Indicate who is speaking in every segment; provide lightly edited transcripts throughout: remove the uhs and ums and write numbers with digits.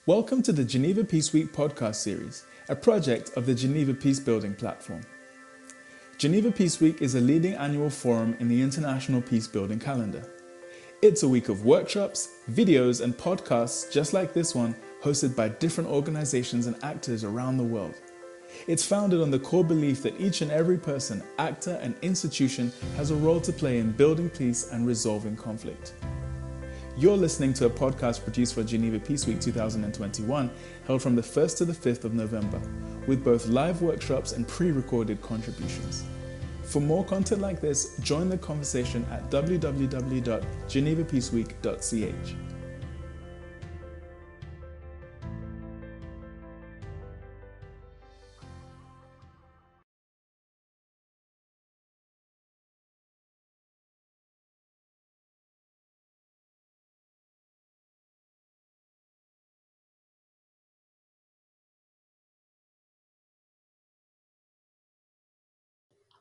Speaker 1: Welcome to the Geneva Peace Week podcast series, a project of the Geneva Peace Building platform. Geneva Peace Week is a leading annual forum in the international peace building calendar. It's a week of workshops, videos, and podcasts just like this one, hosted by different organizations and actors around the world. It's founded on the core belief that each and every person, actor, and institution has a role to play in building peace and resolving conflict. You're listening to a podcast produced for Geneva Peace Week 2021, held from the 1st to the 5th of November, with both live workshops and pre-recorded contributions. For more content like this, join the conversation at www.genevapeaceweek.ch.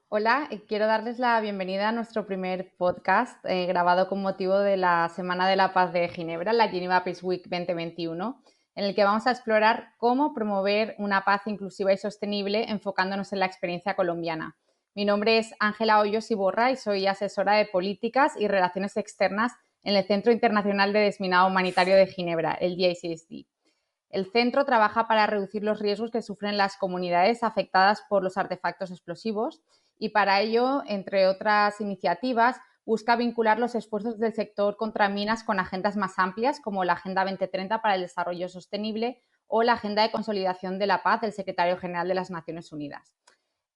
Speaker 2: Hola, quiero darles la bienvenida a nuestro primer podcast grabado con motivo de la Semana de la Paz de Ginebra, la Geneva Peace Week 2021, en el que vamos a explorar cómo promover una paz inclusiva y sostenible enfocándonos en la experiencia colombiana. Mi nombre es Ángela Hoyos Iborra y soy asesora de políticas y relaciones externas en el Centro Internacional de Desminado Humanitario de Ginebra, el DICSD. El centro trabaja para reducir los riesgos que sufren las comunidades afectadas por los artefactos explosivos y para ello, entre otras iniciativas, busca vincular los esfuerzos del sector contra minas con agendas más amplias como la Agenda 2030 para el Desarrollo Sostenible o la Agenda de Consolidación de la Paz del Secretario General de las Naciones Unidas.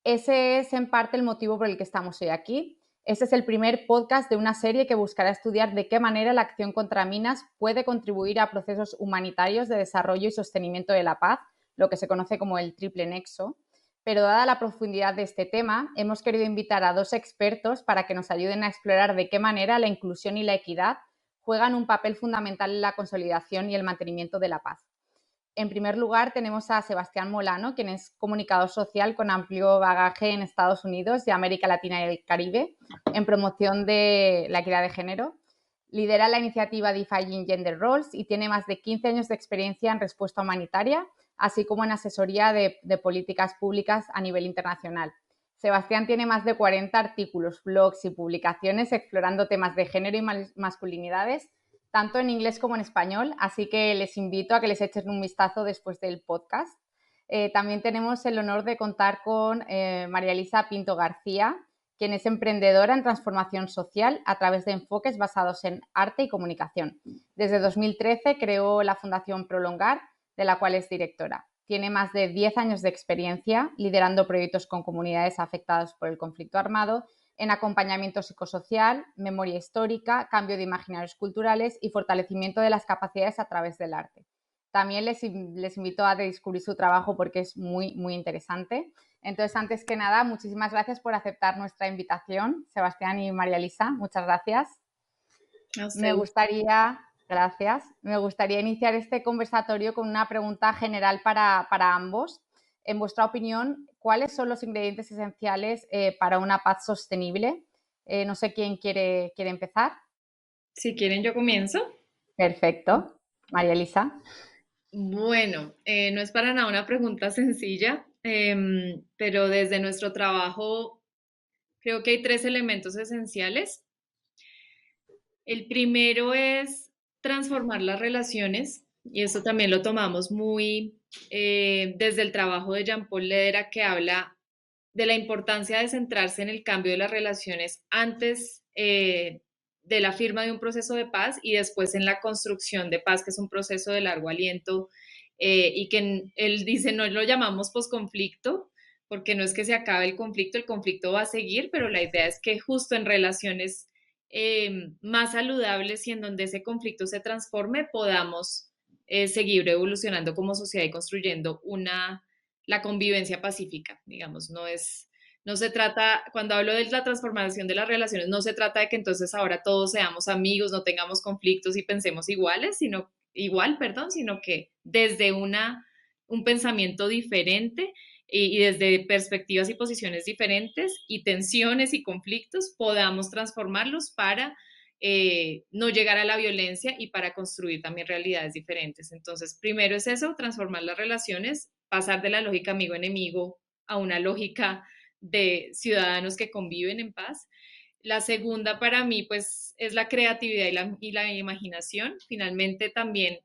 Speaker 2: Ese es en parte el motivo por el que estamos hoy aquí. Este es el primer podcast de una serie que buscará estudiar de qué manera la acción contra minas puede contribuir a procesos humanitarios de desarrollo y sostenimiento de la paz, lo que se conoce como el triple nexo. Pero dada la profundidad de este tema, hemos querido invitar a dos expertos para que nos ayuden a explorar de qué manera la inclusión y la equidad juegan un papel fundamental en la consolidación y el mantenimiento de la paz. En primer lugar, tenemos a Sebastián Molano, quien es comunicador social con amplio bagaje en Estados Unidos y América Latina y el Caribe en promoción de la equidad de género. Lidera la iniciativa Defining Gender Roles y tiene más de 15 años de experiencia en respuesta humanitaria, así como en asesoría de políticas públicas a nivel internacional. Sebastián tiene más de 40 artículos, blogs y publicaciones explorando temas de género y masculinidades, tanto en inglés como en español, así que les invito a que les echen un vistazo después del podcast. También tenemos el honor de contar con María Elisa Pinto García, quien es emprendedora en transformación social a través de enfoques basados en arte y comunicación. Desde 2013 creó la Fundación Prolongar, de la cual es directora. Tiene más de 10 años de experiencia liderando proyectos con comunidades afectadas por el conflicto armado en acompañamiento psicosocial, memoria histórica, cambio de imaginarios culturales y fortalecimiento de las capacidades a través del arte. También les invito a descubrir su trabajo porque es muy, muy interesante. Entonces, antes que nada, muchísimas gracias por aceptar nuestra invitación, Sebastián y María Elisa. Muchas gracias. Me gustaría iniciar este conversatorio con una pregunta general para ambos. En vuestra opinión, ¿cuáles son los ingredientes esenciales para una paz sostenible? No sé quién quiere empezar.
Speaker 3: Si quieren, yo comienzo.
Speaker 2: Perfecto. María Elisa.
Speaker 3: Bueno, no es para nada una pregunta sencilla, pero desde nuestro trabajo creo que hay tres elementos esenciales. El primero es transformar las relaciones, y eso también lo tomamos muy desde el trabajo de Jean-Paul Ledera, que habla de la importancia de centrarse en el cambio de las relaciones antes de la firma de un proceso de paz y después en la construcción de paz, que es un proceso de largo aliento y que él dice no lo llamamos posconflicto, porque no es que se acabe el conflicto va a seguir, pero la idea es que justo en relaciones más saludables y en donde ese conflicto se transforme podamos seguir evolucionando como sociedad y construyendo la convivencia pacífica, digamos, no se trata, cuando hablo de la transformación de las relaciones, no se trata de que entonces ahora todos seamos amigos, no tengamos conflictos y pensemos sino que desde un pensamiento diferente y desde perspectivas y posiciones diferentes y tensiones y conflictos podamos transformarlos para no llegar a la violencia y para construir también realidades diferentes. Entonces, primero es eso, transformar las relaciones, pasar de la lógica amigo-enemigo a una lógica de ciudadanos que conviven en paz. La segunda para mí, pues, es la creatividad y la imaginación. Finalmente, también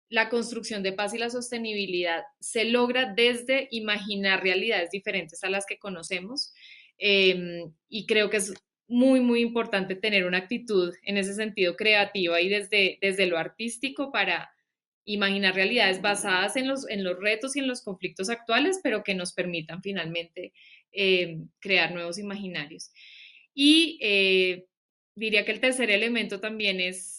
Speaker 3: la construcción de paz y la sostenibilidad se logra desde imaginar realidades diferentes a las que conocemos. Y creo que es muy, muy importante tener una actitud en ese sentido creativa y desde lo artístico para imaginar realidades basadas en los retos y en los conflictos actuales, pero que nos permitan finalmente crear nuevos imaginarios. Y diría que el tercer elemento también es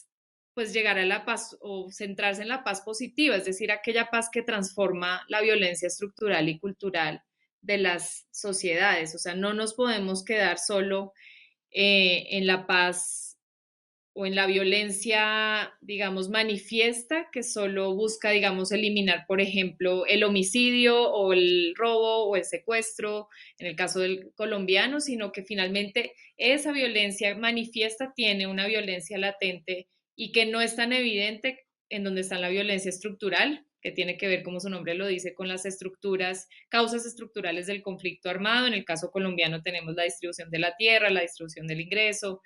Speaker 3: pues llegar a la paz o centrarse en la paz positiva, es decir, aquella paz que transforma la violencia estructural y cultural de las sociedades. O sea, no nos podemos quedar solo en la paz o en la violencia, digamos, manifiesta, que solo busca, digamos, eliminar, por ejemplo, el homicidio o el robo o el secuestro, en el caso del colombiano, sino que finalmente esa violencia manifiesta tiene una violencia latente y que no es tan evidente en donde está la violencia estructural, que tiene que ver, como su nombre lo dice, con las estructuras, causas estructurales del conflicto armado. En el caso colombiano tenemos la distribución de la tierra, la distribución del ingreso,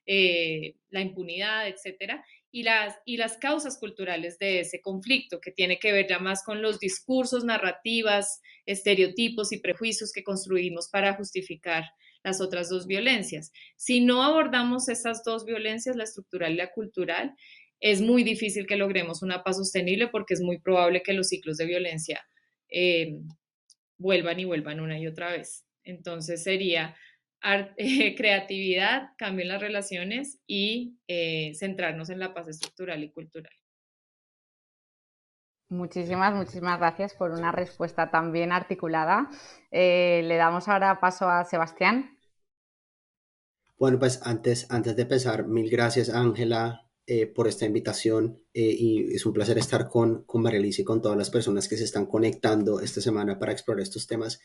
Speaker 3: la impunidad, etcétera, y las causas culturales de ese conflicto, que tiene que ver ya más con los discursos, narrativas, estereotipos y prejuicios que construimos para justificar las otras dos violencias. Si no abordamos esas dos violencias, la estructural y la cultural, es muy difícil que logremos una paz sostenible porque es muy probable que los ciclos de violencia eh, vuelvan y vuelvan una y otra vez. Entonces sería creatividad, cambio en las relaciones y centrarnos en la paz estructural y cultural.
Speaker 2: Muchísimas, muchísimas gracias por una respuesta tan bien articulada. Le damos ahora paso a Sebastián.
Speaker 4: Bueno, pues antes de empezar, mil gracias, Ángela, por esta invitación, y es un placer estar con María Alicia y con todas las personas que se están conectando esta semana para explorar estos temas.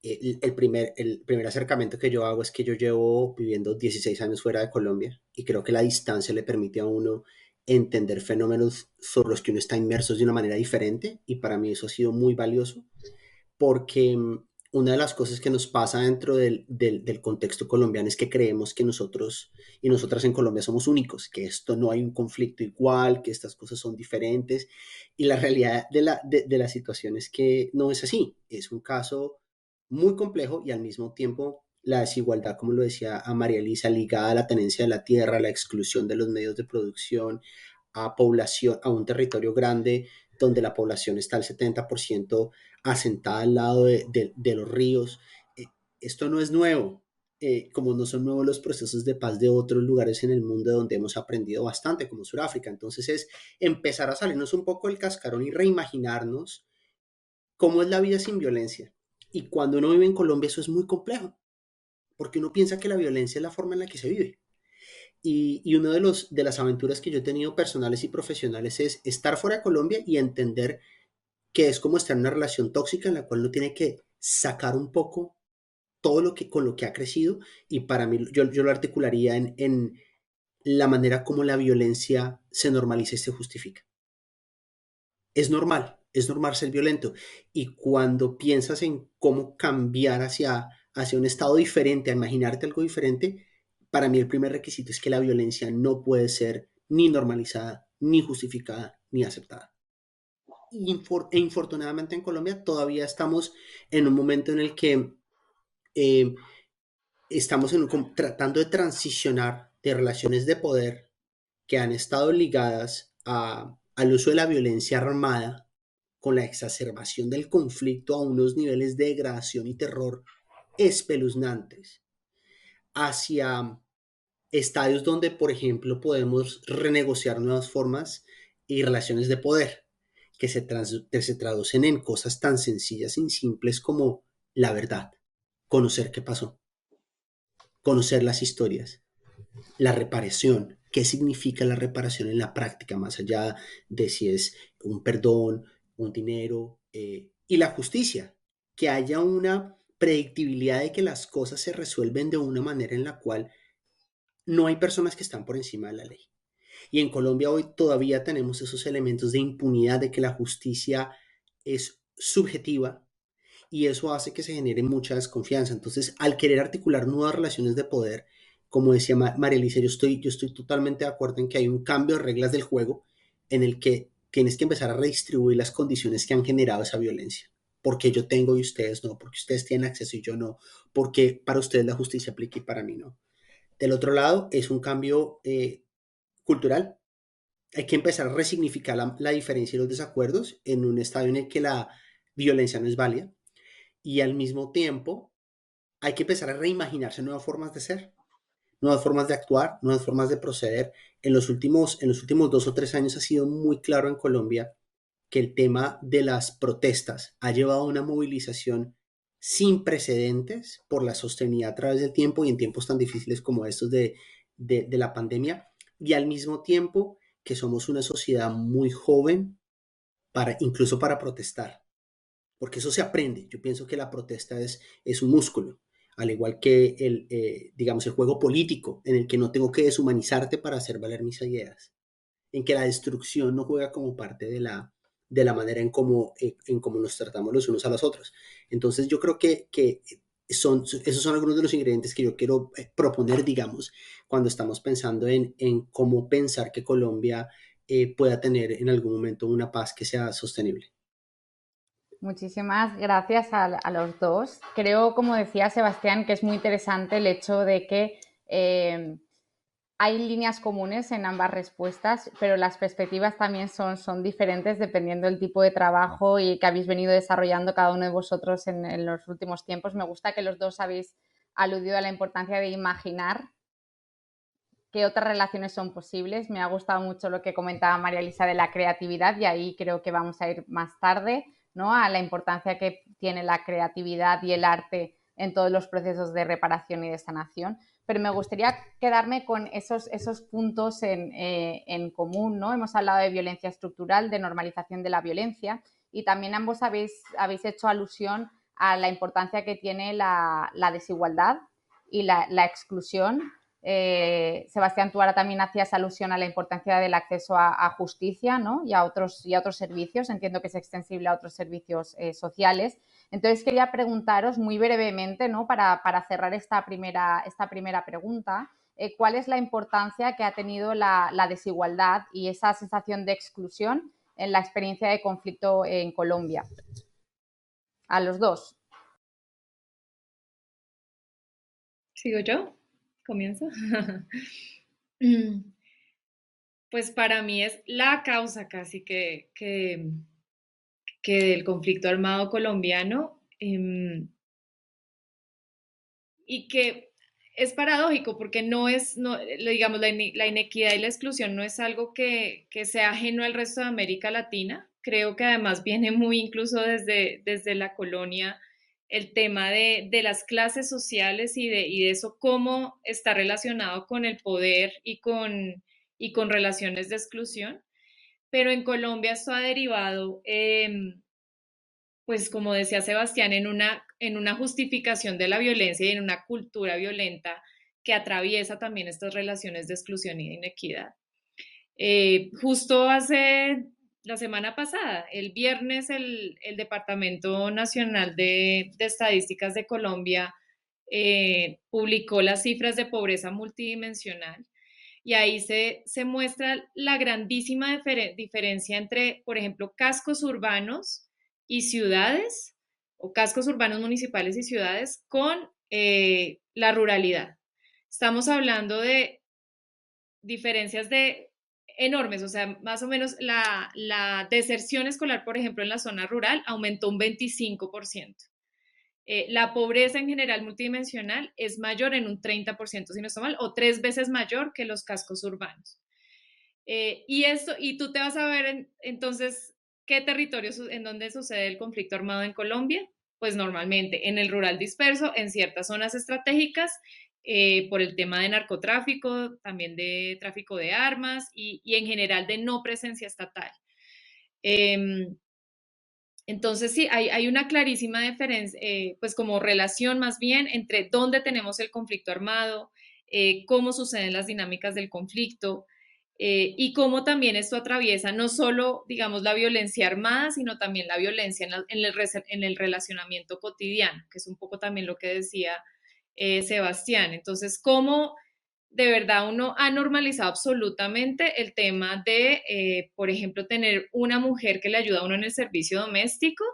Speaker 4: El primer acercamiento que yo hago es que yo llevo viviendo 16 años fuera de Colombia y creo que la distancia le permite a uno entender fenómenos sobre los que uno está inmerso de una manera diferente, y para mí eso ha sido muy valioso porque una de las cosas que nos pasa dentro del contexto colombiano es que creemos que nosotros y nosotras en Colombia somos únicos, que esto no hay un conflicto igual, que estas cosas son diferentes, y la realidad de la situación es que no es así. Es un caso muy complejo y al mismo tiempo la desigualdad, como lo decía a María Elisa, ligada a la tenencia de la tierra, a la exclusión de los medios de producción, a población, a un territorio grande donde la población está al 70% asentada al lado de los ríos. Esto no es nuevo, como no son nuevos los procesos de paz de otros lugares en el mundo donde hemos aprendido bastante, como Sudáfrica. Entonces es empezar a salirnos un poco del cascarón y reimaginarnos cómo es la vida sin violencia. Y cuando uno vive en Colombia eso es muy complejo, porque uno piensa que la violencia es la forma en la que se vive. Y uno de las aventuras que yo he tenido personales y profesionales es estar fuera de Colombia y entender que es como estar en una relación tóxica en la cual uno tiene que sacar un poco todo lo que, con lo que ha crecido, y para mí yo lo articularía en la manera como la violencia se normaliza y se justifica. Es normal ser violento, y cuando piensas en cómo cambiar hacia un estado diferente, a imaginarte algo diferente, para mí el primer requisito es que la violencia no puede ser ni normalizada, ni justificada, ni aceptada. Infortunadamente en Colombia todavía estamos en un momento en el que eh, estamos tratando de transicionar de relaciones de poder que han estado ligadas al uso de la violencia armada, con la exacerbación del conflicto a unos niveles de degradación y terror espeluznantes, hacia estadios donde, por ejemplo, podemos renegociar nuevas formas y relaciones de poder que se traducen en cosas tan sencillas y simples como la verdad, conocer qué pasó, conocer las historias, la reparación, qué significa la reparación en la práctica, más allá de si es un perdón, un dinero, y la justicia, que haya una predictibilidad de que las cosas se resuelven de una manera en la cual no hay personas que están por encima de la ley. Y en Colombia hoy todavía tenemos esos elementos de impunidad, de que la justicia es subjetiva y eso hace que se genere mucha desconfianza. Entonces, al querer articular nuevas relaciones de poder, como decía María Elisa, yo estoy totalmente de acuerdo en que hay un cambio de reglas del juego en el que tienes que empezar a redistribuir las condiciones que han generado esa violencia. Porque yo tengo y ustedes no, porque ustedes tienen acceso y yo no, porque para ustedes la justicia aplica y para mí no. Del otro lado, es un cambio cultural. Hay que empezar a resignificar la diferencia y los desacuerdos en un estadio en el que la violencia no es válida y al mismo tiempo hay que empezar a reimaginarse nuevas formas de ser, nuevas formas de actuar, nuevas formas de proceder. En los últimos 2 o 3 años ha sido muy claro en Colombia que el tema de las protestas ha llevado a una movilización sin precedentes por la sostenibilidad a través del tiempo y en tiempos tan difíciles como estos de la pandemia, y al mismo tiempo que somos una sociedad muy joven incluso para protestar, porque eso se aprende. Yo pienso que la protesta es un músculo, al igual que digamos, el juego político, en el que no tengo que deshumanizarte para hacer valer mis ideas, en que la destrucción no juega como parte de la manera en cómo nos tratamos los unos a los otros. Entonces yo creo que esos son algunos de los ingredientes que yo quiero proponer, digamos, cuando estamos pensando en cómo pensar que Colombia pueda tener en algún momento una paz que sea sostenible.
Speaker 2: Muchísimas gracias a los dos. Creo, como decía Sebastián, que es muy interesante el hecho de que hay líneas comunes en ambas respuestas, pero las perspectivas también son diferentes dependiendo del tipo de trabajo y que habéis venido desarrollando cada uno de vosotros en los últimos tiempos. Me gusta que los dos habéis aludido a la importancia de imaginar qué otras relaciones son posibles. Me ha gustado mucho lo que comentaba María Elisa de la creatividad y ahí creo que vamos a ir más tarde, ¿no?, a la importancia que tiene la creatividad y el arte en todos los procesos de reparación y de sanación. Pero me gustaría quedarme con esos puntos en común, ¿no? Hemos hablado de violencia estructural, de normalización de la violencia y también ambos habéis hecho alusión a la importancia que tiene la desigualdad y la exclusión. Sebastián, tú ahora también hacías alusión a la importancia del acceso a justicia, ¿no?, y a otros servicios. Entiendo que es extensible a otros servicios sociales. Entonces quería preguntaros muy brevemente, ¿no?, para cerrar esta primera pregunta, ¿cuál es la importancia que ha tenido la desigualdad y esa sensación de exclusión en la experiencia de conflicto en Colombia? A los dos.
Speaker 3: ¿Sigo yo? ¿Comienzo? Pues para mí es la causa casi que del conflicto armado colombiano, y que es paradójico porque no es, no, digamos, la inequidad y la exclusión no es algo que sea ajeno al resto de América Latina. Creo que además viene muy incluso desde la colonia el tema de las clases sociales y de eso cómo está relacionado con el poder y con relaciones de exclusión. Pero en Colombia esto ha derivado, pues como decía Sebastián, en una justificación de la violencia y en una cultura violenta que atraviesa también estas relaciones de exclusión y de inequidad. Justo hace la semana pasada, el viernes, el Departamento Nacional de Estadísticas de Colombia publicó las cifras de pobreza multidimensional y ahí se muestra la grandísima diferencia entre, por ejemplo, cascos urbanos y ciudades, o cascos urbanos municipales y ciudades, con la ruralidad. Estamos hablando de diferencias enormes, o sea, más o menos la deserción escolar, por ejemplo, en la zona rural aumentó un 25%. La pobreza en general multidimensional es mayor en un 30%, si no estoy mal, o 3 veces mayor que los cascos urbanos. Y tú te vas a ver entonces qué territorios en donde sucede el conflicto armado en Colombia. Pues normalmente en el rural disperso, en ciertas zonas estratégicas, por el tema de narcotráfico, también de tráfico de armas y en general de no presencia estatal. Entonces sí, hay una clarísima diferencia, pues como relación más bien entre dónde tenemos el conflicto armado, cómo suceden las dinámicas del conflicto y cómo también esto atraviesa no solo, digamos, la violencia armada, sino también la violencia en el relacionamiento cotidiano, que es un poco también lo que decía Sebastián. Entonces, cómo de verdad uno ha normalizado absolutamente el tema de, por ejemplo, tener una mujer que le ayuda a uno en el servicio doméstico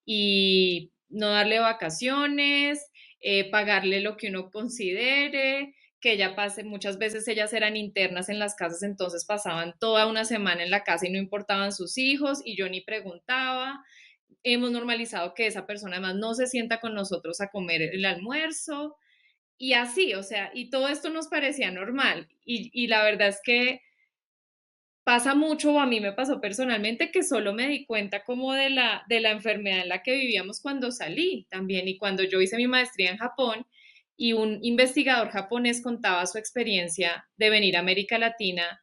Speaker 3: y no darle vacaciones, pagarle lo que uno considere, que ella pase, muchas veces ellas eran internas en las casas, entonces pasaban toda una semana en la casa y no importaban sus hijos y yo ni preguntaba. Hemos normalizado que esa persona además no se sienta con nosotros a comer el almuerzo y así, o sea, y todo esto nos parecía normal y la verdad es que pasa mucho, o a mí me pasó personalmente, que solo me di cuenta como de la enfermedad en la que vivíamos cuando salí también y cuando yo hice mi maestría en Japón y un investigador japonés contaba su experiencia de venir a América Latina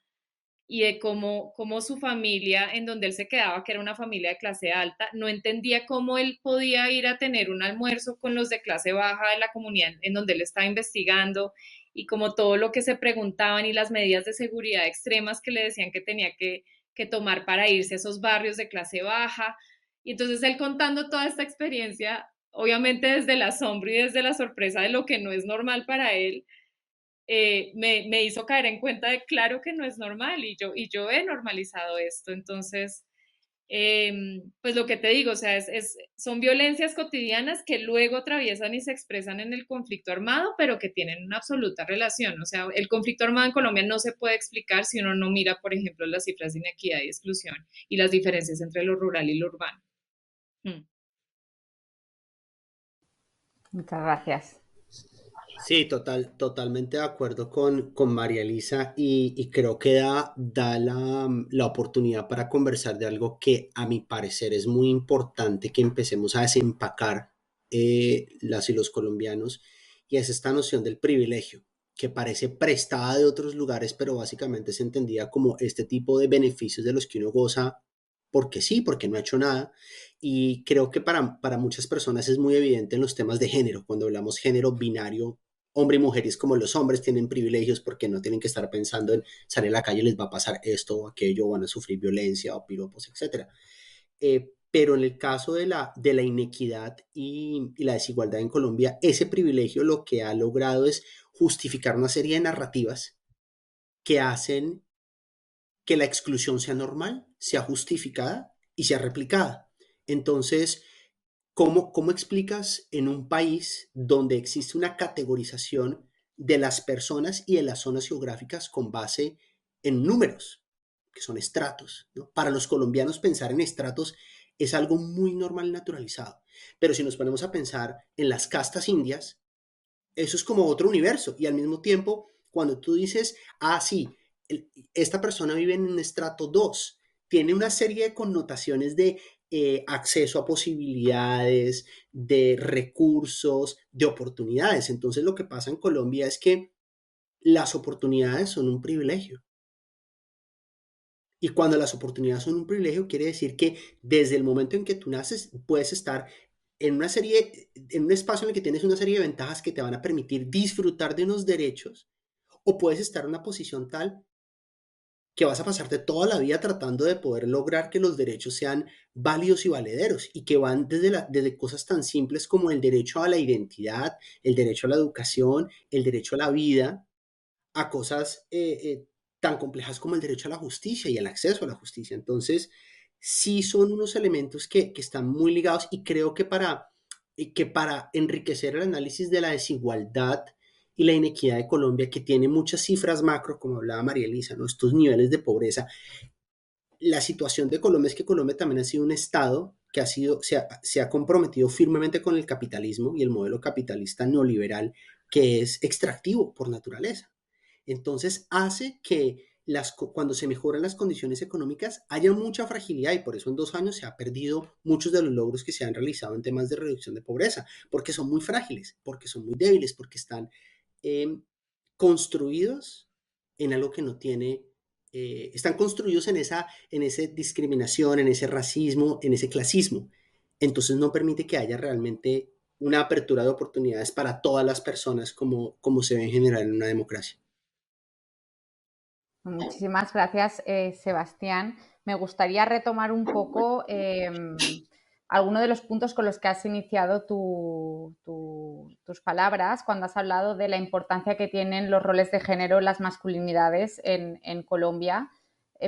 Speaker 3: y de cómo su familia, en donde él se quedaba, que era una familia de clase alta, no entendía cómo él podía ir a tener un almuerzo con los de clase baja de la comunidad en donde él estaba investigando y como todo lo que se preguntaban y las medidas de seguridad extremas que le decían que tenía que tomar para irse a esos barrios de clase baja. Y entonces él contando toda esta experiencia, obviamente desde el asombro y desde la sorpresa de lo que no es normal para él, me hizo caer en cuenta de claro que no es normal y yo he normalizado esto. Entonces, pues lo que te digo, o sea, son violencias cotidianas que luego atraviesan y se expresan en el conflicto armado, pero que tienen una absoluta relación. O sea, el conflicto armado en Colombia no se puede explicar si uno no mira, por ejemplo, las cifras de inequidad y exclusión y las diferencias entre lo rural y lo urbano. Mm.
Speaker 2: Muchas gracias.
Speaker 4: Sí, totalmente de acuerdo con María Elisa y creo que da la oportunidad para conversar de algo que a mi parecer es muy importante que empecemos a desempacar las y los colombianos y es esta noción del privilegio que parece prestada de otros lugares, pero básicamente se entendía como este tipo de beneficios de los que uno goza porque sí, porque no ha hecho nada. Y creo que para muchas personas es muy evidente en los temas de género, cuando hablamos género binario, hombre y mujer, y es como los hombres tienen privilegios porque no tienen que estar pensando en salir a la calle, les va a pasar esto o aquello, van a sufrir violencia o piropos, etcétera. Pero en el caso de la inequidad y la desigualdad en Colombia, ese privilegio lo que ha logrado es justificar una serie de narrativas que hacen que la exclusión sea normal, sea justificada y sea replicada. Entonces, ¿cómo explicas en un país donde existe una categorización de las personas y de las zonas geográficas con base en números, que son estratos, ¿no? Para los colombianos pensar en estratos es algo muy normal y naturalizado. Pero si nos ponemos a pensar en las castas indias, eso es como otro universo. Y al mismo tiempo, cuando tú dices, ah, sí, esta persona vive en un estrato 2, tiene una serie de connotaciones de acceso a posibilidades, de recursos, de oportunidades. Entonces lo que pasa en Colombia es que las oportunidades son un privilegio. Y cuando las oportunidades son un privilegio, quiere decir que desde el momento en que tú naces, puedes estar en un espacio en el que tienes una serie de ventajas que te van a permitir disfrutar de unos derechos, o puedes estar en una posición tal que vas a pasarte toda la vida tratando de poder lograr que los derechos sean válidos y valederos y que van desde cosas tan simples como el derecho a la identidad, el derecho a la educación, el derecho a la vida, a cosas tan complejas como el derecho a la justicia y el acceso a la justicia. Entonces, sí son unos elementos que están muy ligados y creo que para enriquecer el análisis de la desigualdad y la inequidad de Colombia, que tiene muchas cifras macro, como hablaba María Elisa, ¿no? Estos niveles de pobreza, la situación de Colombia es que Colombia también ha sido un estado que se ha comprometido firmemente con el capitalismo y el modelo capitalista neoliberal que es extractivo por naturaleza. Entonces hace que cuando se mejoran las condiciones económicas haya mucha fragilidad y por eso en 2 años se ha perdido muchos de los logros que se han realizado en temas de reducción de pobreza, porque son muy frágiles, porque son muy débiles, porque están eh, construidos en algo que no tiene, están construidos en esa discriminación, en ese racismo, en ese clasismo. Entonces no permite que haya realmente una apertura de oportunidades para todas las personas como se ve en general en una democracia.
Speaker 2: Muchísimas gracias, Sebastián. Me gustaría retomar un poco algunos de los puntos con los que has iniciado tus palabras cuando has hablado de la importancia que tienen los roles de género, las masculinidades en Colombia,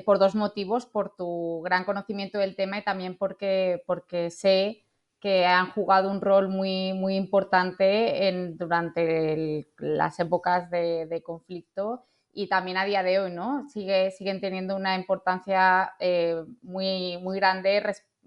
Speaker 2: por dos motivos: por tu gran conocimiento del tema y también porque sé que han jugado un rol muy, muy importante durante las épocas de conflicto, y también a día de hoy, ¿no? Siguen teniendo una importancia muy, muy grande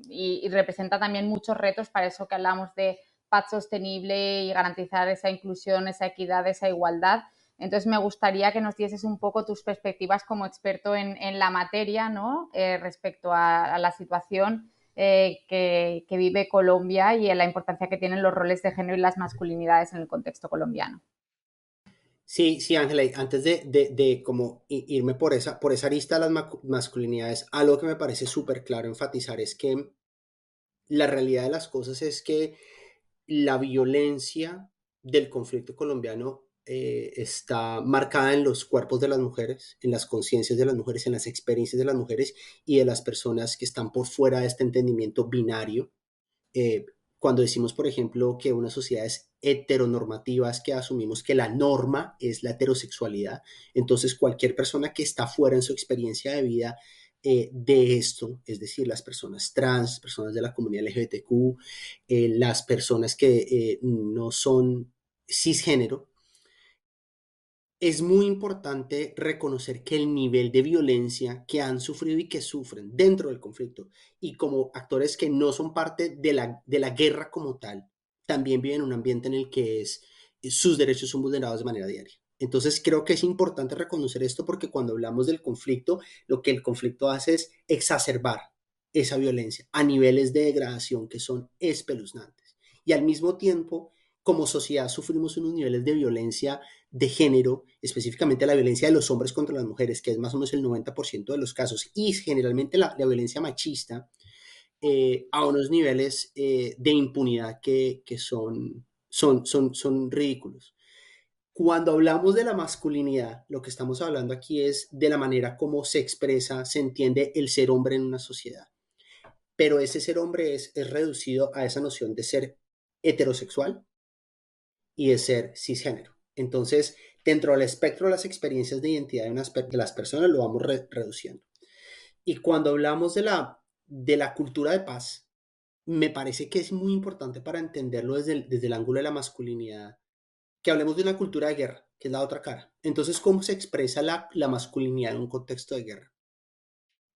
Speaker 2: y representa también muchos retos para eso que hablamos de paz sostenible y garantizar esa inclusión, esa equidad, esa igualdad. Entonces me gustaría que nos dieses un poco tus perspectivas como experto en la materia, ¿no? Respecto a la situación que vive Colombia y en la importancia que tienen los roles de género y las masculinidades en el contexto colombiano.
Speaker 4: Sí, sí, Ángela, y antes de como irme por esa arista de las masculinidades, algo que me parece súper claro enfatizar es que la realidad de las cosas es que la violencia del conflicto colombiano está marcada en los cuerpos de las mujeres, en las conciencias de las mujeres, en las experiencias de las mujeres y de las personas que están por fuera de este entendimiento binario. eh, Cuando decimos, por ejemplo, que una sociedad es heteronormativa, es que asumimos que la norma es la heterosexualidad. Entonces, cualquier persona que está fuera en su experiencia de vida de esto, es decir, las personas trans, personas de la comunidad LGBTQ, las personas que no son cisgénero, es muy importante reconocer que el nivel de violencia que han sufrido y que sufren dentro del conflicto y como actores que no son parte de la guerra como tal, también viven en un ambiente en el que sus derechos son vulnerados de manera diaria. Entonces creo que es importante reconocer esto porque cuando hablamos del conflicto, lo que el conflicto hace es exacerbar esa violencia a niveles de degradación que son espeluznantes. Y al mismo tiempo, como sociedad sufrimos unos niveles de violencia de género, específicamente la violencia de los hombres contra las mujeres, que es más o menos el 90% de los casos, y generalmente la violencia machista, a unos niveles de impunidad que son ridículos. Cuando hablamos de la masculinidad, lo que estamos hablando aquí es de la manera como se expresa, se entiende el ser hombre en una sociedad. Pero ese ser hombre es reducido a esa noción de ser heterosexual y de ser cisgénero. Entonces, dentro del espectro de las experiencias de identidad de las personas, lo vamos reduciendo. Y cuando hablamos de la cultura de paz, me parece que es muy importante para entenderlo desde el ángulo de la masculinidad, que hablemos de una cultura de guerra, que es la otra cara. Entonces, ¿cómo se expresa la masculinidad en un contexto de guerra?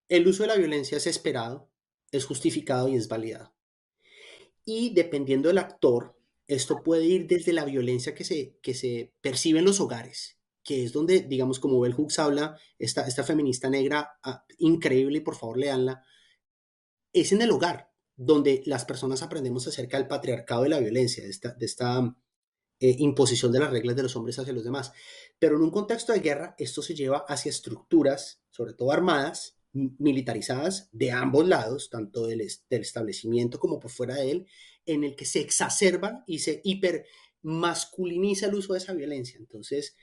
Speaker 4: El uso de la violencia es esperado, es justificado y es validado. Y dependiendo del actor, esto puede ir desde la violencia que se percibe en los hogares, que es donde, digamos, como Bell Hooks habla, esta feminista negra increíble, y por favor leanla, es en el hogar donde las personas aprendemos acerca del patriarcado y la violencia, de esta imposición de las reglas de los hombres hacia los demás. Pero en un contexto de guerra, esto se lleva hacia estructuras, sobre todo armadas, militarizadas de ambos lados, tanto del establecimiento como por fuera de él, en el que se exacerba y se hipermasculiniza el uso de esa violencia. Entonces,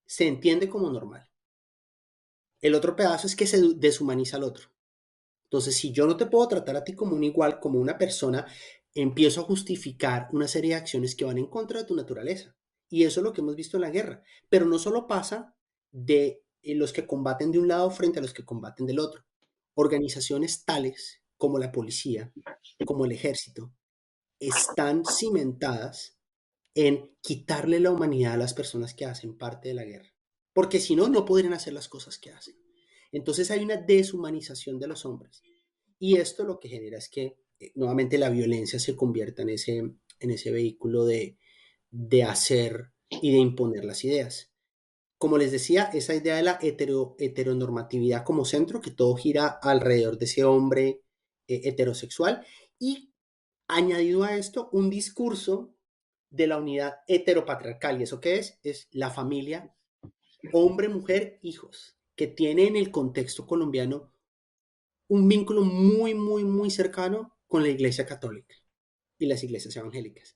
Speaker 4: se entiende como normal. El otro pedazo es que se deshumaniza al otro. Entonces, si yo no te puedo tratar a ti como un igual, como una persona, empiezo a justificar una serie de acciones que van en contra de tu naturaleza. Y eso es lo que hemos visto en la guerra. Pero no solo pasa de los que combaten de un lado frente a los que combaten del otro. Organizaciones tales como la policía, como el ejército, están cimentadas en quitarle la humanidad a las personas que hacen parte de la guerra. Porque si no, no podrían hacer las cosas que hacen. Entonces hay una deshumanización de los hombres. Y esto lo que genera es que nuevamente la violencia se convierta en ese vehículo de hacer y de imponer las ideas. Como les decía, esa idea de la heteronormatividad como centro, que todo gira alrededor de ese hombre heterosexual, y añadido a esto un discurso de la unidad heteropatriarcal. ¿Y eso qué es? Es la familia, hombre, mujer, hijos, que tiene en el contexto colombiano un vínculo muy, muy, muy cercano con la Iglesia Católica y las iglesias evangélicas.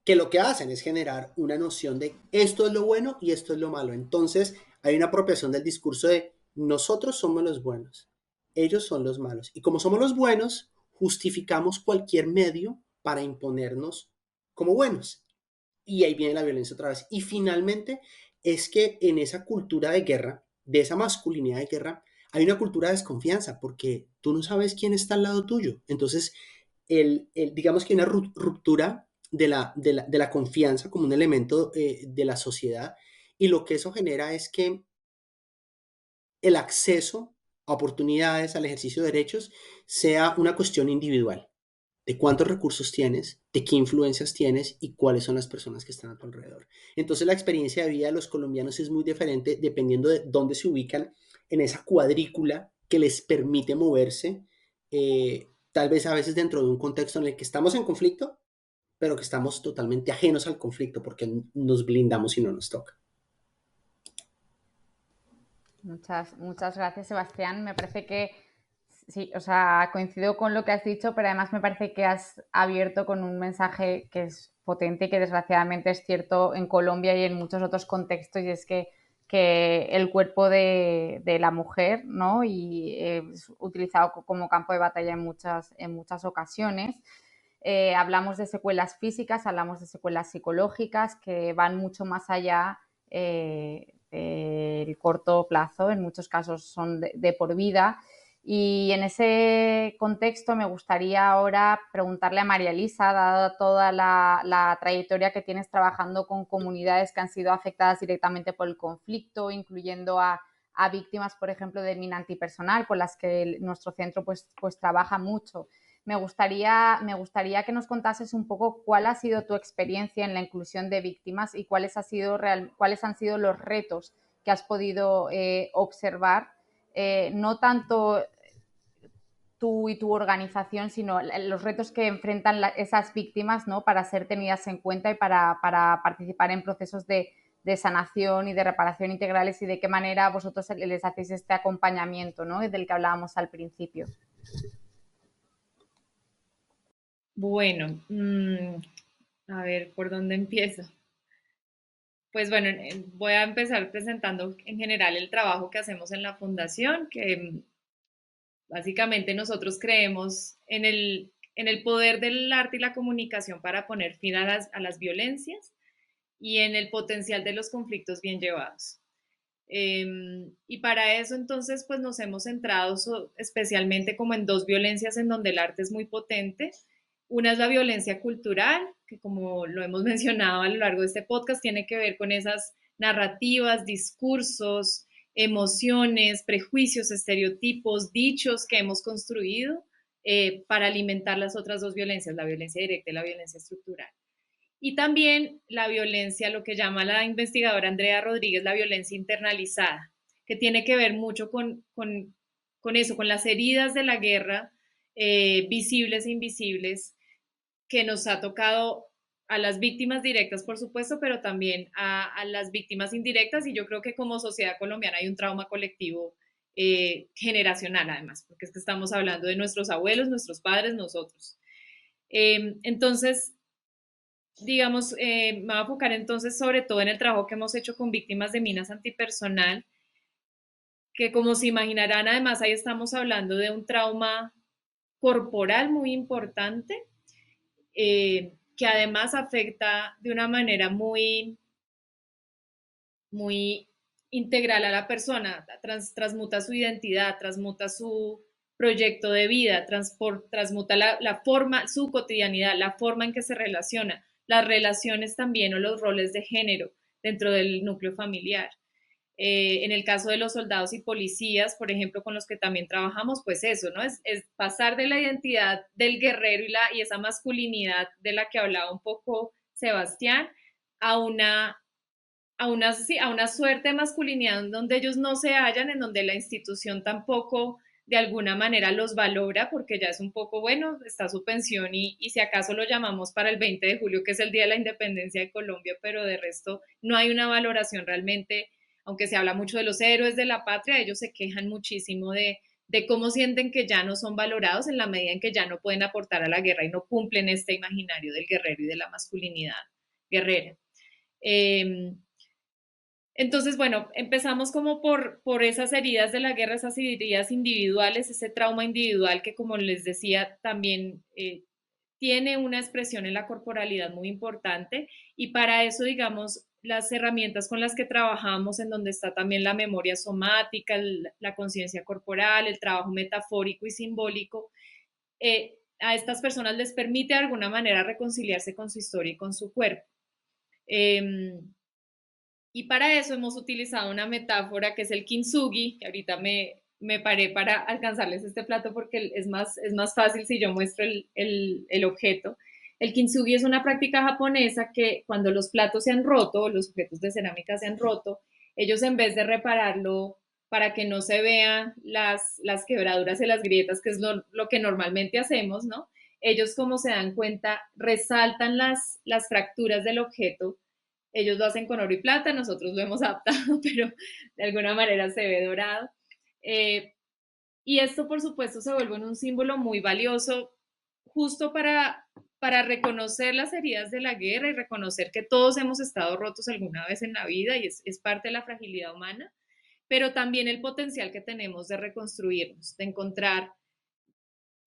Speaker 4: que lo que hacen es generar una noción de esto es lo bueno y esto es lo malo. Entonces hay una apropiación del discurso de nosotros somos los buenos, ellos son los malos. Y como somos los buenos, justificamos cualquier medio para imponernos como buenos. Y ahí viene la violencia otra vez. Y finalmente es que en esa cultura de guerra, de esa masculinidad de guerra, hay una cultura de desconfianza porque tú no sabes quién está al lado tuyo. Entonces, digamos que hay una ruptura de la confianza como un elemento de la sociedad y lo que eso genera es que el acceso a oportunidades, al ejercicio de derechos, sea una cuestión individual de cuántos recursos tienes, de qué influencias tienes y cuáles son las personas que están a tu alrededor. Entonces la experiencia de vida de los colombianos es muy diferente dependiendo de dónde se ubican en esa cuadrícula que les permite moverse, tal vez a veces dentro de un contexto en el que estamos en conflicto, pero que estamos totalmente ajenos al conflicto porque nos blindamos y no nos toca.
Speaker 2: Muchas gracias, Sebastián. Me parece que sí, o sea, coincido con lo que has dicho, pero además me parece que has abierto con un mensaje que es potente y que desgraciadamente es cierto en Colombia y en muchos otros contextos, y es que el cuerpo de la mujer, ¿no? Y es utilizado como campo de batalla en muchas ocasiones. Hablamos de secuelas físicas, hablamos de secuelas psicológicas que van mucho más allá del corto plazo, en muchos casos son de por vida. Y en ese contexto me gustaría ahora preguntarle a María Elisa, dada toda la trayectoria que tienes trabajando con comunidades que han sido afectadas directamente por el conflicto, incluyendo a víctimas, por ejemplo, de mina antipersonal, con las que nuestro centro pues trabaja mucho. Me gustaría que nos contases un poco cuál ha sido tu experiencia en la inclusión de víctimas y cuáles han sido los retos que has podido observar, no tanto tú y tu organización, sino los retos que enfrentan esas víctimas, ¿no? Para ser tenidas en cuenta y para participar en procesos de sanación y de reparación integrales, y de qué manera vosotros les hacéis este acompañamiento, ¿no? Del que hablábamos al principio.
Speaker 3: Bueno, a ver, ¿por dónde empiezo? Pues bueno, voy a empezar presentando en general el trabajo que hacemos en la fundación, que básicamente nosotros creemos en el poder del arte y la comunicación para poner fin a las violencias y en el potencial de los conflictos bien llevados. Y para eso entonces pues nos hemos centrado especialmente como en dos violencias en donde el arte es muy potente. Una es la violencia cultural, que como lo hemos mencionado a lo largo de este podcast, tiene que ver con esas narrativas, discursos, emociones, prejuicios, estereotipos, dichos que hemos construido para alimentar las otras dos violencias, la violencia directa y la violencia estructural. Y también la violencia, lo que llama la investigadora Andrea Rodríguez, la violencia internalizada, que tiene que ver mucho con eso, con las heridas de la guerra, visibles e invisibles, que nos ha tocado a las víctimas directas, por supuesto, pero también a las víctimas indirectas. Y yo creo que como sociedad colombiana hay un trauma colectivo generacional, además, porque es que estamos hablando de nuestros abuelos, nuestros padres, nosotros. Entonces, digamos, me voy a enfocar entonces sobre todo en el trabajo que hemos hecho con víctimas de minas antipersonal, que como se imaginarán, además ahí estamos hablando de un trauma corporal muy importante, que además afecta de una manera muy integral a la persona, transmuta su identidad, transmuta su proyecto de vida, transmuta la forma, su cotidianidad, la forma en que se relaciona, las relaciones también o los roles de género dentro del núcleo familiar. En el caso de los soldados y policías, por ejemplo, con los que también trabajamos, pues eso, ¿no? Es pasar de la identidad del guerrero y esa masculinidad de la que hablaba un poco Sebastián a a una suerte de masculinidad donde ellos no se hallan, en donde la institución tampoco de alguna manera los valora, porque ya es un poco, bueno, está su pensión y si acaso lo llamamos para el 20 de julio, que es el Día de la Independencia de Colombia, pero de resto no hay una valoración realmente, aunque se habla mucho de los héroes de la patria, ellos se quejan muchísimo de cómo sienten que ya no son valorados en la medida en que ya no pueden aportar a la guerra y no cumplen este imaginario del guerrero y de la masculinidad guerrera. Entonces, bueno, empezamos como por esas heridas de la guerra, esas heridas individuales, ese trauma individual que, como les decía, también tiene una expresión en la corporalidad muy importante, y para eso, digamos, las herramientas con las que trabajamos, en donde está también la memoria somática, la conciencia corporal, el trabajo metafórico y simbólico, a estas personas les permite de alguna manera reconciliarse con su historia y con su cuerpo. Y para eso hemos utilizado una metáfora que es el kintsugi, que ahorita me paré para alcanzarles este plato porque es más fácil si yo muestro el objeto. El kintsugi es una práctica japonesa que cuando los platos se han roto, los objetos de cerámica se han roto, ellos, en vez de repararlo para que no se vean las quebraduras y las grietas, que es lo que normalmente hacemos, ¿no? Ellos, como se dan cuenta, resaltan las fracturas del objeto. Ellos lo hacen con oro y plata, nosotros lo hemos adaptado, pero de alguna manera se ve dorado. Y esto, por supuesto, se vuelve un símbolo muy valioso justo para reconocer las heridas de la guerra y reconocer que todos hemos estado rotos alguna vez en la vida, y es parte de la fragilidad humana, pero también el potencial que tenemos de reconstruirnos, de encontrar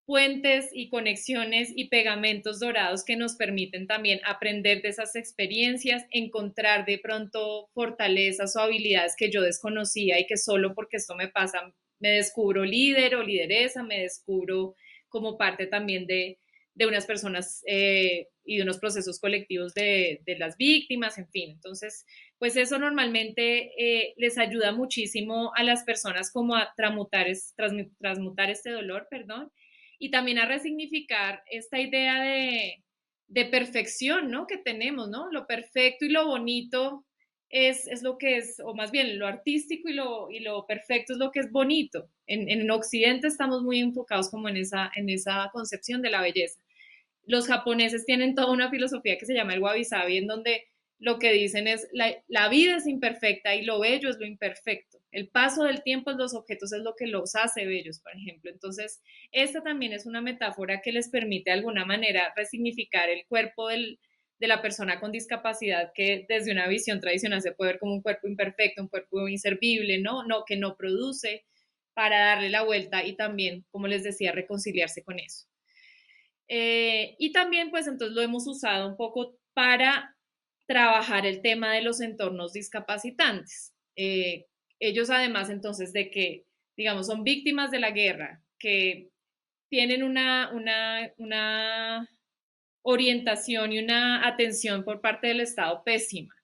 Speaker 3: puentes y conexiones y pegamentos dorados que nos permiten también aprender de esas experiencias, encontrar de pronto fortalezas o habilidades que yo desconocía y que solo porque esto me pasa me descubro líder o lideresa, me descubro como parte también de unas personas y de unos procesos colectivos de las víctimas, en fin. Entonces, pues eso normalmente les ayuda muchísimo a las personas como a transmutar este dolor, perdón, y también a resignificar esta idea de perfección, ¿no? Que tenemos, ¿no? Lo perfecto y lo bonito es lo que es, o más bien lo artístico y lo perfecto es lo que es bonito. En Occidente estamos muy enfocados como en esa concepción de la belleza. Los japoneses tienen toda una filosofía que se llama el wabi-sabi, en donde lo que dicen es la vida es imperfecta y lo bello es lo imperfecto. El paso del tiempo en los objetos es lo que los hace bellos, por ejemplo. Entonces, esta también es una metáfora que les permite de alguna manera resignificar el cuerpo de la persona con discapacidad, que desde una visión tradicional se puede ver como un cuerpo imperfecto, un cuerpo inservible, ¿no? Que no produce, para darle la vuelta y también, como les decía, reconciliarse con eso. Y también, pues entonces lo hemos usado un poco para trabajar el tema de los entornos discapacitantes. Ellos, además, entonces, de que, digamos, son víctimas de la guerra, que tienen una orientación y una atención por parte del Estado pésima,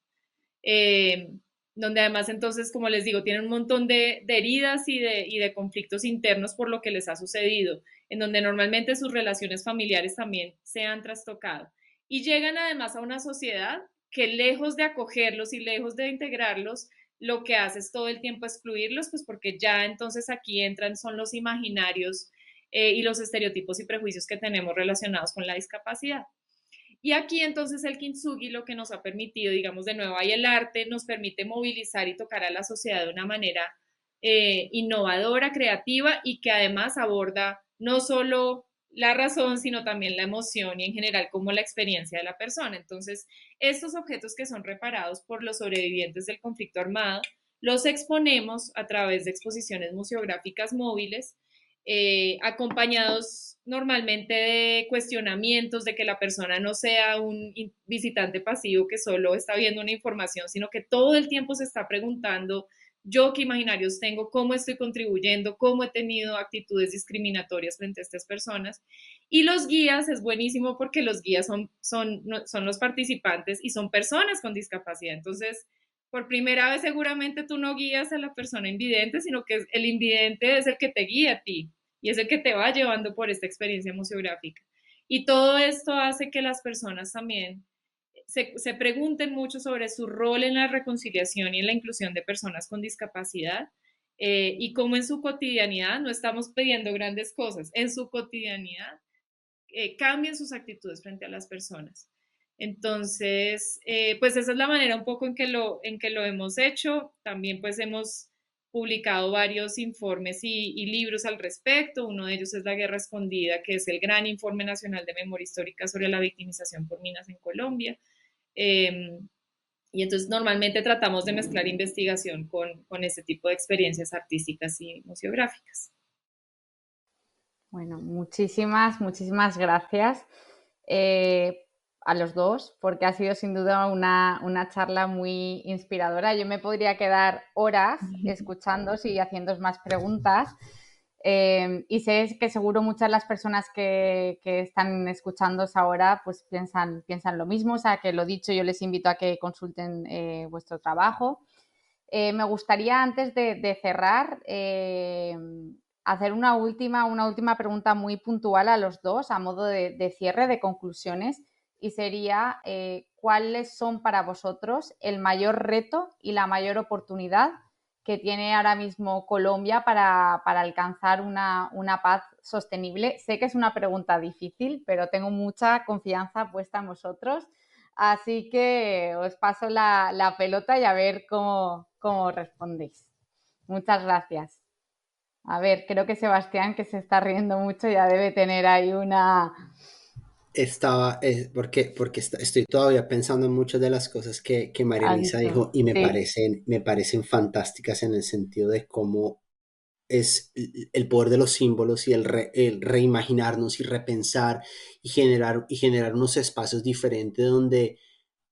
Speaker 3: eh, donde además, entonces, como les digo, tienen un montón de heridas y de conflictos internos por lo que les ha sucedido, en donde normalmente sus relaciones familiares también se han trastocado. Y llegan además a una sociedad que, lejos de acogerlos y lejos de integrarlos, lo que hace es todo el tiempo excluirlos, pues porque ya entonces aquí entran son los imaginarios y los estereotipos y prejuicios que tenemos relacionados con la discapacidad. Y aquí entonces el kintsugi lo que nos ha permitido, digamos, de nuevo, ahí el arte nos permite movilizar y tocar a la sociedad de una manera innovadora, creativa, y que además aborda no solo la razón, sino también la emoción y en general como la experiencia de la persona. Entonces, estos objetos que son reparados por los sobrevivientes del conflicto armado, los exponemos a través de exposiciones museográficas móviles, acompañados normalmente de cuestionamientos, de que la persona no sea un visitante pasivo que solo está viendo una información, sino que todo el tiempo se está preguntando: yo qué imaginarios tengo, cómo estoy contribuyendo, cómo he tenido actitudes discriminatorias frente a estas personas. Y los guías es buenísimo porque los guías son los participantes y son personas con discapacidad. Entonces, por primera vez seguramente tú no guías a la persona invidente, sino que el invidente es el que te guía a ti y es el que te va llevando por esta experiencia museográfica. Y todo esto hace que las personas también se pregunten mucho sobre su rol en la reconciliación y en la inclusión de personas con discapacidad, y cómo en su cotidianidad, no estamos pidiendo grandes cosas, en su cotidianidad cambien sus actitudes frente a las personas. Entonces, pues esa es la manera un poco en que lo hemos hecho. También pues hemos publicado varios informes y libros al respecto. Uno de ellos es La Guerra Escondida, que es el gran informe nacional de memoria histórica sobre la victimización por minas en Colombia. Y entonces normalmente tratamos de mezclar investigación con ese tipo de experiencias artísticas y museográficas.
Speaker 2: Bueno, muchísimas gracias a los dos, porque ha sido sin duda una charla muy inspiradora. Yo me podría quedar horas escuchándoos y haciéndoos más preguntas. Y sé que seguro muchas de las personas que están escuchándoos ahora pues piensan lo mismo. O sea, que lo dicho, yo les invito a que consulten vuestro trabajo. Me gustaría, antes de cerrar, hacer una última pregunta muy puntual a los dos, a modo de cierre, de conclusiones, y sería ¿cuáles son para vosotros el mayor reto y la mayor oportunidad que tiene ahora mismo Colombia para alcanzar una paz sostenible? Sé que es una pregunta difícil, pero tengo mucha confianza puesta en vosotros. Así que os paso la pelota y a ver cómo respondéis. Muchas gracias. A ver, creo que Sebastián, que se está riendo mucho, ya debe tener ahí una...
Speaker 4: Estoy todavía pensando en muchas de las cosas que María
Speaker 2: ¿Has
Speaker 4: Elisa
Speaker 2: dicho?
Speaker 4: dijo y
Speaker 2: Sí,
Speaker 4: me parecen fantásticas en el sentido de cómo es el poder de los símbolos y el reimaginarnos y repensar y generar unos espacios diferentes donde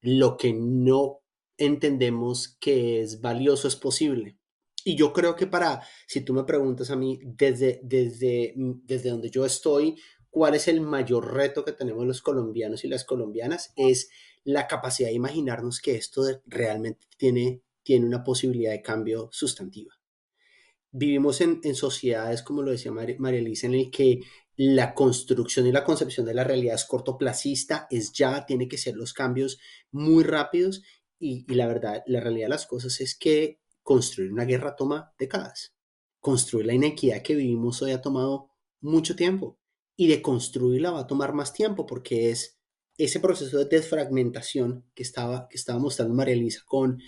Speaker 4: lo que no entendemos que es valioso es posible. Y yo creo que si tú me preguntas a mí, desde donde yo estoy, ¿cuál es el mayor reto que tenemos los colombianos y las colombianas? Es la capacidad de imaginarnos que esto realmente tiene una posibilidad de cambio sustantiva. Vivimos en sociedades, como lo decía María Elisa, en el que la construcción y la concepción de la realidad es cortoplacista, tiene que ser los cambios muy rápidos y la verdad, la realidad de las cosas es que construir una guerra toma décadas. Construir la inequidad que vivimos hoy ha tomado mucho tiempo y de construirla va a tomar más tiempo porque es ese proceso de desfragmentación que estaba mostrando María Elisa con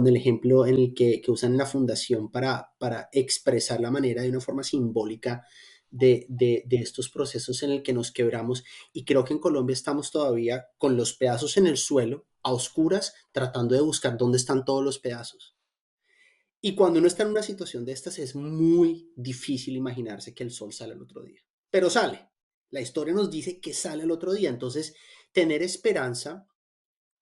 Speaker 4: el ejemplo en el que usan en la fundación para expresar la manera de una forma simbólica de estos procesos en el que nos quebramos. Y creo que en Colombia estamos todavía con los pedazos en el suelo, a oscuras, tratando de buscar dónde están todos los pedazos. Y cuando uno está en una situación de estas, es muy difícil imaginarse que el sol sale el otro día. Pero sale. La historia nos dice que sale el otro día. Entonces, tener esperanza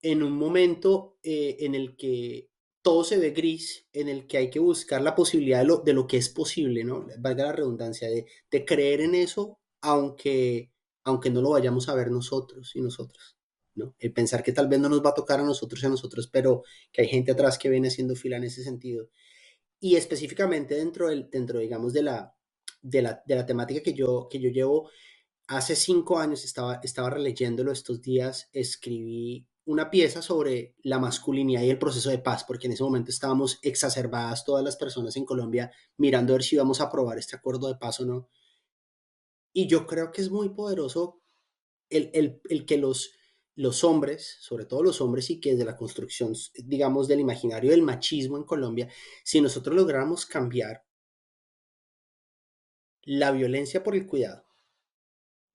Speaker 4: en un momento en el que todo se ve gris, en el que hay que buscar la posibilidad de lo que es posible, ¿no? Valga la redundancia, de creer en eso, aunque no lo vayamos a ver nosotros y nosotros, ¿no? El pensar que tal vez no nos va a tocar a nosotros y a nosotros, pero que hay gente atrás que viene haciendo fila en ese sentido. Y específicamente dentro digamos, de la temática que yo llevo. Hace 5 años estaba releyéndolo estos días, escribí una pieza sobre la masculinidad y el proceso de paz, porque en ese momento estábamos exacerbadas todas las personas en Colombia mirando a ver si íbamos a aprobar este acuerdo de paz o no. Y yo creo que es muy poderoso el que los hombres, sobre todo los hombres, y que desde la construcción, digamos, del imaginario del machismo en Colombia, si nosotros lográramos cambiar la violencia por el cuidado.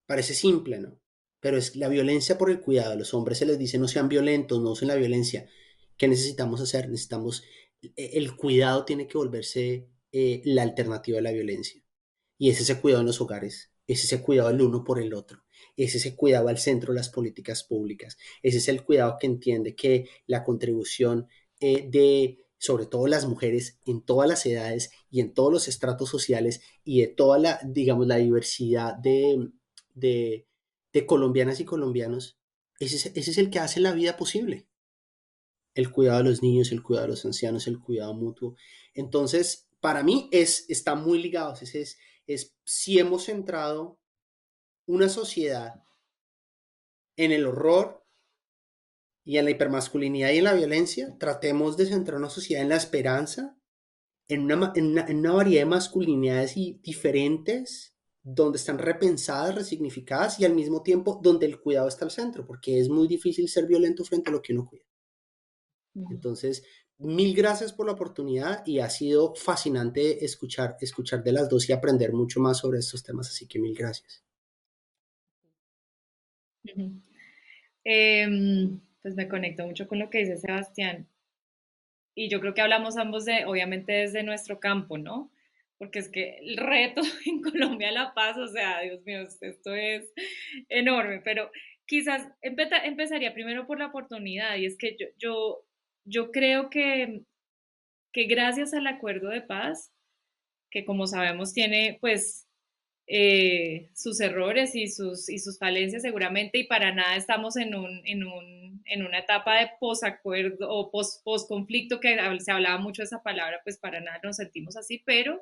Speaker 4: Parece simple, ¿no? Pero es la violencia por el cuidado. A los hombres se les dice no sean violentos, no usen la violencia. ¿Qué necesitamos hacer? El cuidado tiene que volverse la alternativa a la violencia. Y es ese cuidado en los hogares, es ese cuidado el uno por el otro, es ese cuidado al centro de las políticas públicas, ese es el cuidado que entiende que la contribución sobre todo las mujeres en todas las edades y en todos los estratos sociales y de toda digamos, la diversidad de, de colombianas y colombianos, ese es el que hace la vida posible. El cuidado de los niños, el cuidado de los ancianos, el cuidado mutuo. Entonces, para mí está muy ligado. Si hemos centrado una sociedad en el horror y en la hipermasculinidad y en la violencia, tratemos de centrar una sociedad en la esperanza, en una variedad de masculinidades diferentes, donde están repensadas, resignificadas y al mismo tiempo donde el cuidado está al centro, porque es muy difícil ser violento frente a lo que uno cuida. Entonces, mil gracias por la oportunidad y ha sido fascinante escuchar de las dos y aprender mucho más sobre estos temas, así que mil gracias.
Speaker 3: Pues me conecto mucho con lo que dice Sebastián. Y yo creo que hablamos ambos de, obviamente, desde nuestro campo, ¿no? Porque es que el reto en Colombia la paz, o sea, Dios mío, esto es enorme, pero quizás empezaría primero por la oportunidad, y es que yo creo que gracias al acuerdo de paz, que como sabemos tiene pues sus errores y sus falencias seguramente, y para nada estamos en una etapa de posacuerdo o posconflicto, que se hablaba mucho de esa palabra, pues para nada nos sentimos así, pero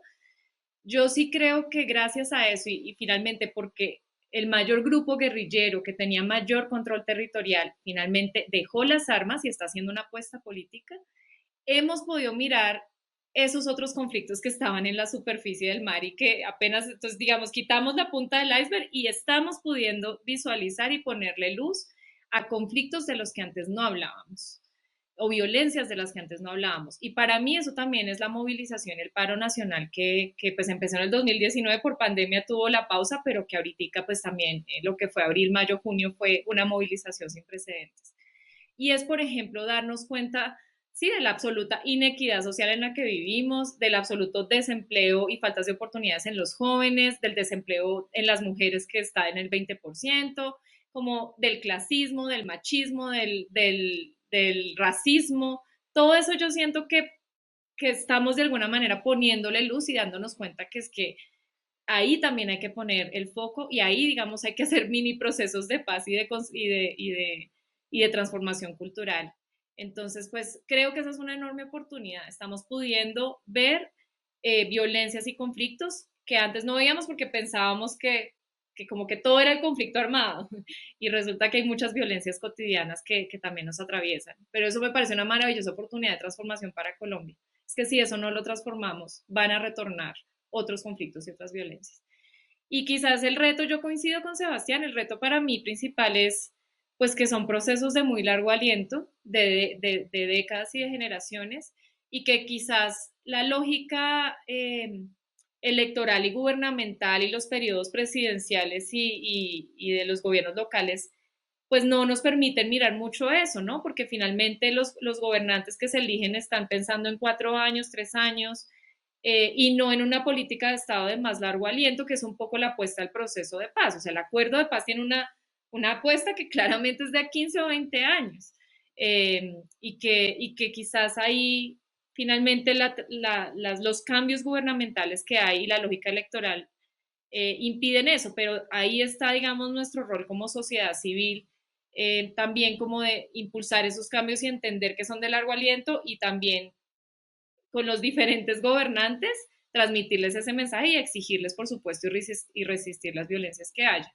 Speaker 3: yo sí creo que gracias a eso y finalmente porque el mayor grupo guerrillero que tenía mayor control territorial finalmente dejó las armas y está haciendo una apuesta política, hemos podido mirar esos otros conflictos que estaban en la superficie del mar y que apenas, entonces digamos, quitamos la punta del iceberg y estamos pudiendo visualizar y ponerle luz a conflictos de los que antes no hablábamos o violencias de las que antes no hablábamos. Y para mí eso también es la movilización, el paro nacional que pues empezó en el 2019 por pandemia, tuvo la pausa, pero que ahorita pues también lo que fue abril, mayo, junio fue una movilización sin precedentes. Y es, por ejemplo, darnos cuenta, sí, de la absoluta inequidad social en la que vivimos, del absoluto desempleo y faltas de oportunidades en los jóvenes, del desempleo en las mujeres que está en el 20%, como del clasismo, del machismo, del racismo. Todo eso yo siento que estamos de alguna manera poniéndole luz y dándonos cuenta que es que ahí también hay que poner el foco y ahí, digamos, hay que hacer mini procesos de paz y de transformación cultural. Entonces, pues creo que esa es una enorme oportunidad. Estamos pudiendo ver violencias y conflictos que antes no veíamos porque pensábamos que como que todo era el conflicto armado y resulta que hay muchas violencias cotidianas que también nos atraviesan. Pero eso me parece una maravillosa oportunidad de transformación para Colombia. Es que si eso no lo transformamos, van a retornar otros conflictos y otras violencias. Y quizás el reto, yo coincido con Sebastián, el reto para mí principal es pues que son procesos de muy largo aliento, de décadas y de generaciones, y que quizás la lógica electoral y gubernamental y los periodos presidenciales y de los gobiernos locales pues no nos permiten mirar mucho eso, ¿no? Porque finalmente los gobernantes que se eligen están pensando en 4 años, 3 años, y no en una política de Estado de más largo aliento, que es un poco la apuesta al proceso de paz. O sea, el acuerdo de paz tiene una apuesta que claramente es de a 15 o 20 años, y que quizás ahí finalmente los cambios gubernamentales que hay y la lógica electoral impiden eso, pero ahí está, digamos, nuestro rol como sociedad civil, también como de impulsar esos cambios y entender que son de largo aliento y también con los diferentes gobernantes transmitirles ese mensaje y exigirles, por supuesto, y resistir las violencias que haya.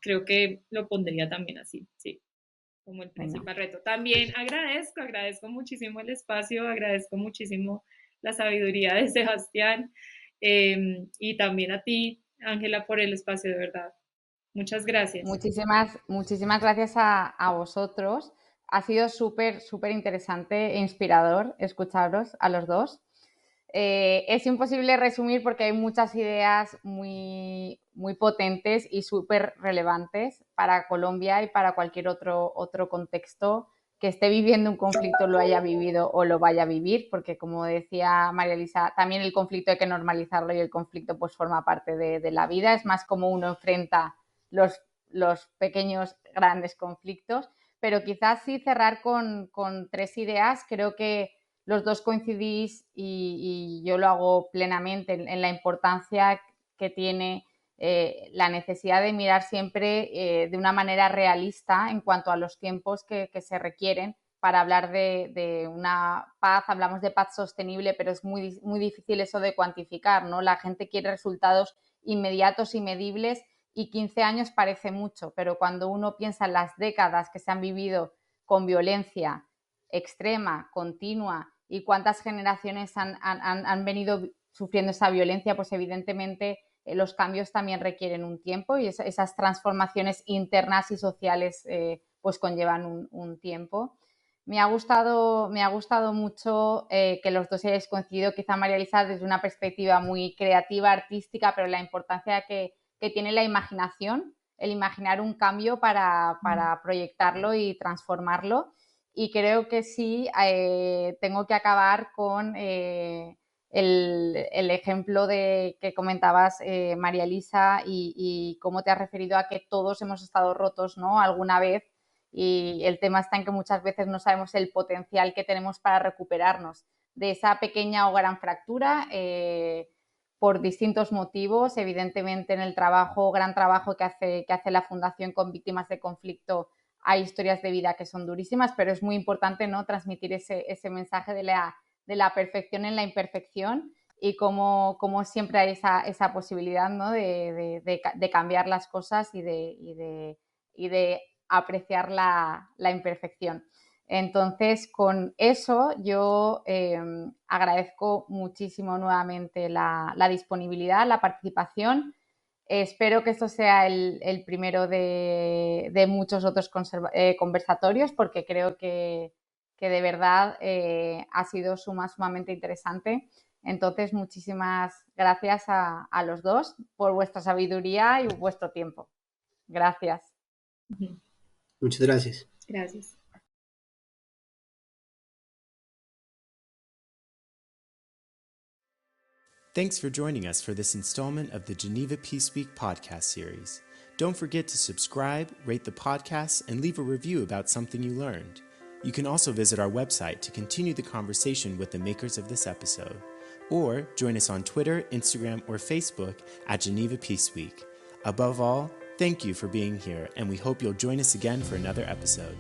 Speaker 3: Creo que lo pondría también así, sí, como el principal reto. También agradezco muchísimo el espacio, agradezco muchísimo la sabiduría de Sebastián, y también a ti, Ángela, por el espacio, de verdad. Muchas gracias.
Speaker 2: Muchísimas gracias a vosotros. Ha sido súper interesante e inspirador escucharos a los dos. Es imposible resumir porque hay muchas ideas muy potentes y súper relevantes para Colombia y para cualquier otro contexto que esté viviendo un conflicto, lo haya vivido o lo vaya a vivir, porque como decía María Elisa, también el conflicto hay que normalizarlo y el conflicto pues forma parte de la vida. Es más como uno enfrenta los pequeños grandes conflictos, pero quizás sí cerrar con 3 ideas. Creo que los dos coincidís y yo lo hago plenamente en la importancia que tiene la necesidad de mirar siempre de una manera realista en cuanto a los tiempos que se requieren para hablar de una paz. Hablamos de paz sostenible, pero es muy difícil eso de cuantificar, ¿no? La gente quiere resultados inmediatos y medibles y 15 años parece mucho, pero cuando uno piensa en las décadas que se han vivido con violencia extrema, continua, y cuántas generaciones han venido sufriendo esa violencia, pues evidentemente los cambios también requieren un tiempo y esas transformaciones internas y sociales pues conllevan un tiempo. Me ha gustado mucho que los dos hayáis coincidido, quizá María Elisa desde una perspectiva muy creativa, artística, pero la importancia que tiene la imaginación el imaginar un cambio para proyectarlo y transformarlo. Y creo que sí, tengo que acabar con el ejemplo que comentabas, María Elisa, y cómo te has referido a que todos hemos estado rotos, ¿no?, alguna vez, y el tema está en que muchas veces no sabemos el potencial que tenemos para recuperarnos de esa pequeña o gran fractura, por distintos motivos. Evidentemente, en el gran trabajo que hace la Fundación con víctimas de conflicto, hay historias de vida que son durísimas, pero es muy importante, ¿no?, transmitir ese mensaje de la perfección en la imperfección, y cómo siempre hay esa posibilidad, ¿no?, de cambiar las cosas y de apreciar la imperfección. Entonces, con eso yo agradezco muchísimo nuevamente la disponibilidad, la participación. Espero que esto sea el primero de muchos otros conversatorios, porque creo que de verdad ha sido sumamente interesante. Entonces, muchísimas gracias a los dos por vuestra sabiduría y vuestro tiempo. Gracias.
Speaker 4: Muchas gracias.
Speaker 3: Gracias.
Speaker 5: Thanks for joining us for this installment of the Geneva Peace Week podcast series. Don't forget to subscribe, rate the podcast, and leave a review about something you learned. You can also visit our website to continue the conversation with the makers of this episode. Or join us on Twitter, Instagram, or Facebook at Geneva Peace Week. Above all, thank you for being here, and we hope you'll join us again for another episode.